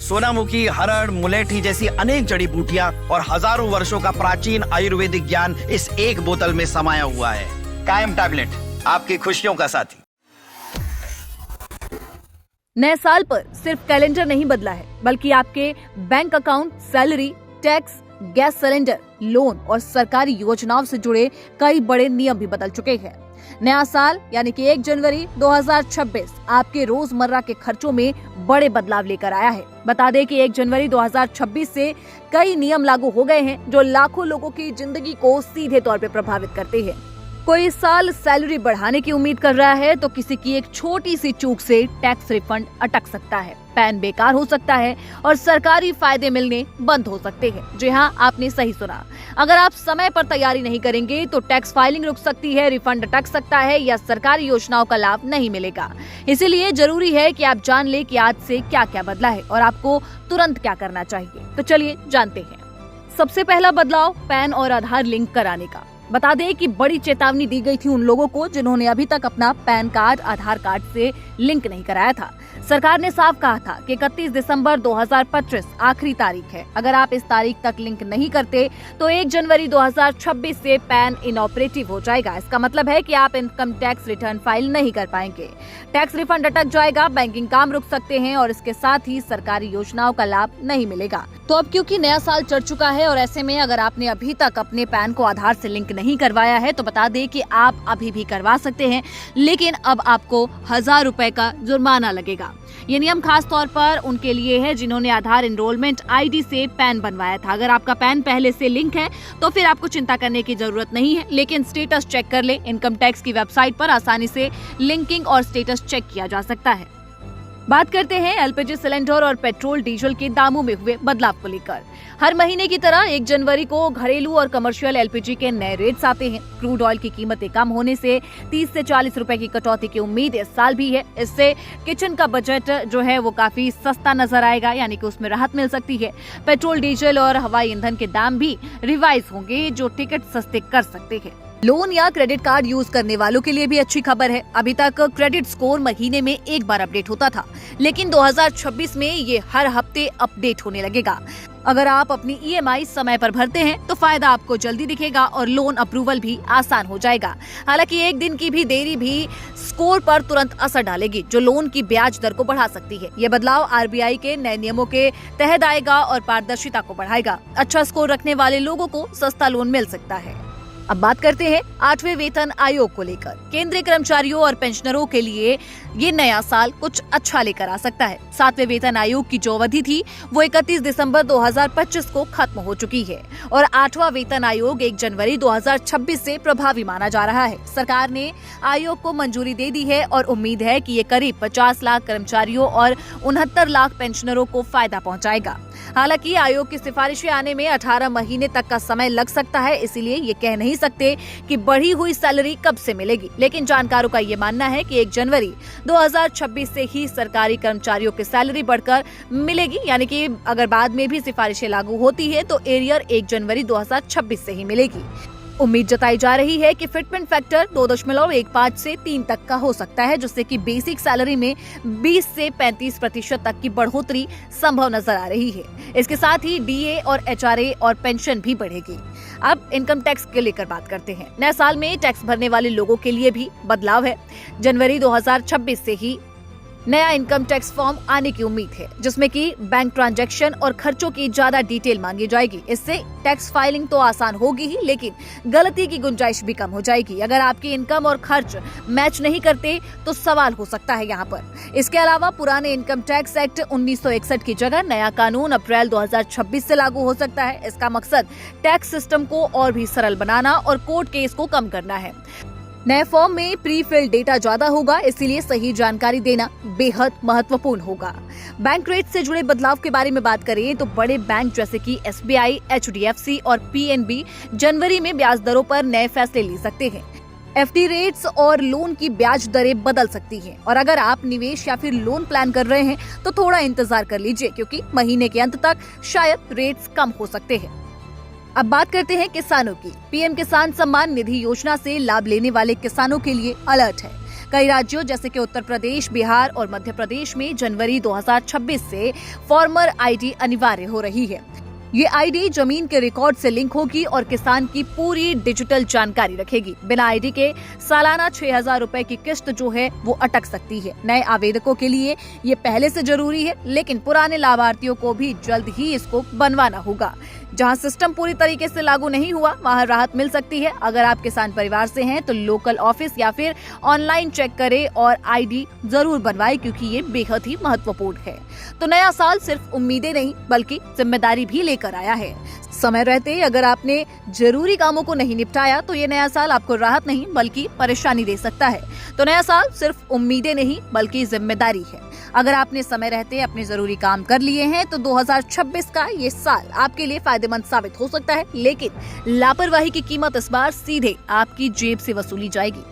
सोनामुखी, हरड़, मुलेठी जैसी अनेक जड़ी बूटियां और हजारों वर्षों का प्राचीन आयुर्वेदिक ज्ञान इस एक बोतल में समाया हुआ है। कायम टैबलेट, आपकी खुशियों का साथी। नए साल पर सिर्फ कैलेंडर नहीं बदला है, बल्कि आपके bank account, salary, tax, gas cylinder, loan और सरकारी योजनाओं से जुड़े कई बड़े नियम भी बदल चुके हैं। नया साल यानी कि 1 जनवरी 2026 आपके रोजमर्रा के खर्चों में बड़े बदलाव लेकर आया है। बता दें कि 1 जनवरी 2026 से कई नियम लागू हो गए हैं जो लाखों लोगों की जिंदगी को सीधे तौर पे प्रभावित करते हैं। कोई इस साल सैलरी बढ़ाने की उम्मीद कर रहा है तो किसी की एक छोटी सी चूक से टैक्स रिफंड अटक सकता है, पैन बेकार हो सकता है और सरकारी फायदे मिलने बंद हो सकते हैं। जी हाँ, आपने सही सुना। अगर आप समय पर तैयारी नहीं करेंगे तो टैक्स फाइलिंग रुक सकती है, रिफंड अटक सकता है या सरकारी योजनाओं का लाभ नहीं मिलेगा। इसीलिए जरूरी है कि आप जान ले कि आज से क्या क्या बदला है और आपको तुरंत क्या करना चाहिए। तो चलिए जानते हैं। सबसे पहला बदलाव पैन और आधार लिंक कराने का। बता दें कि बड़ी चेतावनी दी गई थी उन लोगों को जिन्होंने अभी तक अपना पैन कार्ड आधार कार्ड से लिंक नहीं कराया था। सरकार ने साफ कहा था कि 31 दिसंबर 2025 आखिरी तारीख है। अगर आप इस तारीख तक लिंक नहीं करते तो 1 जनवरी 2026 से पैन इनऑपरेटिव हो जाएगा। इसका मतलब है कि आप इनकम टैक्स रिटर्न फाइल नहीं कर पाएंगे, टैक्स रिफंड अटक जाएगा, बैंकिंग काम रुक सकते हैं और इसके साथ ही सरकारी योजनाओं का लाभ नहीं मिलेगा। तो अब क्योंकि नया साल चढ़ चुका है और ऐसे में अगर आपने अभी तक अपने पैन को आधार से लिंक नहीं करवाया है तो बता दें कि आप अभी भी करवा सकते हैं, लेकिन अब आपको 1000 रुपए का जुर्माना लगेगा। ये नियम खास तौर पर उनके लिए है जिन्होंने आधार एनरोलमेंट आईडी से पैन बनवाया था। अगर आपका पैन पहले से लिंक है तो फिर आपको चिंता करने की जरूरत नहीं है, लेकिन स्टेटस चेक कर ले। इनकम टैक्स की वेबसाइट पर आसानी से लिंकिंग और स्टेटस चेक किया जा सकता है। बात करते हैं एलपीजी सिलेंडर और पेट्रोल डीजल के दामों में हुए बदलाव को लेकर। हर महीने की तरह 1 जनवरी को घरेलू और कमर्शियल एलपीजी के नए रेट्स आते हैं। क्रूड ऑयल की कीमतें कम होने से 30 से 40 रुपए की कटौती की उम्मीद इस साल भी है। इससे किचन का बजट जो है वो काफी सस्ता नजर आएगा, यानी कि उसमें राहत मिल सकती है। पेट्रोल, डीजल और हवाई ईंधन के दाम भी रिवाइज होंगे जो टिकट सस्ते कर सकते हैं। लोन या क्रेडिट कार्ड यूज करने वालों के लिए भी अच्छी खबर है। अभी तक क्रेडिट स्कोर महीने में एक बार अपडेट होता था, लेकिन 2026 में ये हर हफ्ते अपडेट होने लगेगा। अगर आप अपनी ईएमआई समय पर भरते हैं तो फायदा आपको जल्दी दिखेगा और लोन अप्रूवल भी आसान हो जाएगा। हालांकि एक दिन की भी देरी भी स्कोर पर तुरंत असर डालेगी, जो लोन की ब्याज दर को बढ़ा सकती है। ये बदलाव आरबीआई के नए नियमों के तहत आएगा और पारदर्शिता को बढ़ाएगा। अच्छा स्कोर रखने वाले लोगों को सस्ता लोन मिल सकता है। अब बात करते हैं 8वें वेतन आयोग को लेकर। केंद्रीय कर्मचारियों और पेंशनरों के लिए ये नया साल कुछ अच्छा लेकर आ सकता है। 7वें वेतन आयोग की जो अवधि थी वो 31 दिसंबर 2025 को खत्म हो चुकी है और 8वां वेतन आयोग 1 जनवरी 2026 से प्रभावी माना जा रहा है। सरकार ने आयोग को मंजूरी दे दी है और उम्मीद है कि ये करीब 50 लाख कर्मचारियों और 69 लाख पेंशनरों को फायदा पहुँचाएगा। हालांकि आयोग की सिफारिशें आने में 18 महीने तक का समय लग सकता है, इसीलिए ये कह नहीं सकते कि बढ़ी हुई सैलरी कब से मिलेगी। लेकिन जानकारों का ये मानना है कि 1 जनवरी 2026 से ही सरकारी कर्मचारियों की सैलरी बढ़कर मिलेगी, यानी कि अगर बाद में भी सिफारिशें लागू होती है तो एरियर 1 जनवरी 2026 से ही मिलेगी। उम्मीद जताई जा रही है कि फिटमेंट फैक्टर 2.15 से 3 तक का हो सकता है, जिससे कि बेसिक सैलरी में 20 से 35% तक की बढ़ोतरी संभव नजर आ रही है। इसके साथ ही डीए और एचआरए और पेंशन भी बढ़ेगी। अब इनकम टैक्स के लेकर बात करते हैं। नए साल में टैक्स भरने वाले लोगों के लिए भी बदलाव है। जनवरी 2026 से ही नया इनकम टैक्स फॉर्म आने की उम्मीद है, जिसमें कि बैंक ट्रांजैक्शन और खर्चों की ज्यादा डिटेल मांगी जाएगी। इससे टैक्स फाइलिंग तो आसान होगी ही, लेकिन गलती की गुंजाइश भी कम हो जाएगी। अगर आपकी इनकम और खर्च मैच नहीं करते तो सवाल हो सकता है यहाँ पर। इसके अलावा पुराने इनकम टैक्स एक्ट 1961 की जगह नया कानून अप्रैल 2026 से लागू हो सकता है। इसका मकसद टैक्स सिस्टम को और भी सरल बनाना और कोर्ट केस को कम करना है। नए फॉर्म में प्री फिल्ड डेटा ज्यादा होगा, इसीलिए सही जानकारी देना बेहद महत्वपूर्ण होगा। बैंक रेट से जुड़े बदलाव के बारे में बात करें तो बड़े बैंक जैसे कि एसबीआई, एचडीएफसी और पीएनबी जनवरी में ब्याज दरों पर नए फैसले ले सकते हैं। एफडी रेट्स और लोन की ब्याज दरें बदल सकती हैं और अगर आप निवेश या फिर लोन प्लान कर रहे हैं तो थोड़ा इंतजार कर लीजिए, क्योंकि महीने के अंत तक शायद रेट्स कम हो सकते हैं। अब बात करते हैं किसानों की। पीएम किसान सम्मान निधि योजना से लाभ लेने वाले किसानों के लिए अलर्ट है। कई राज्यों जैसे कि उत्तर प्रदेश, बिहार और मध्य प्रदेश में जनवरी 2026 से फार्मर आईडी अनिवार्य हो रही है। ये आईडी जमीन के रिकॉर्ड से लिंक होगी और किसान की पूरी डिजिटल जानकारी रखेगी। बिना आईडी के सालाना 6,000 रुपए की किस्त जो है वो अटक सकती है। नए आवेदकों के लिए ये पहले से जरूरी है, लेकिन पुराने लाभार्थियों को भी जल्द ही इसको बनवाना होगा। जहां सिस्टम पूरी तरीके से लागू नहीं हुआ, वहां राहत मिल सकती है। अगर आप किसान परिवार से हैं तो लोकल ऑफिस या फिर ऑनलाइन चेक करें और आईडी जरूर बनवाएं, क्योंकि ये बेहद ही महत्वपूर्ण है। तो नया साल सिर्फ उम्मीदें नहीं बल्कि जिम्मेदारी भी लेकर आया है। समय रहते अगर आपने जरूरी कामों को नहीं निपटाया तो ये नया साल आपको राहत नहीं बल्कि परेशानी दे सकता है। तो नया साल सिर्फ उम्मीदें नहीं बल्कि जिम्मेदारी है। अगर आपने समय रहते अपने जरूरी काम कर लिए हैं तो 2026 का ये साल आपके लिए फायदेमंद साबित हो सकता है, लेकिन लापरवाही की कीमत इस बार सीधे आपकी जेब से वसूली जाएगी।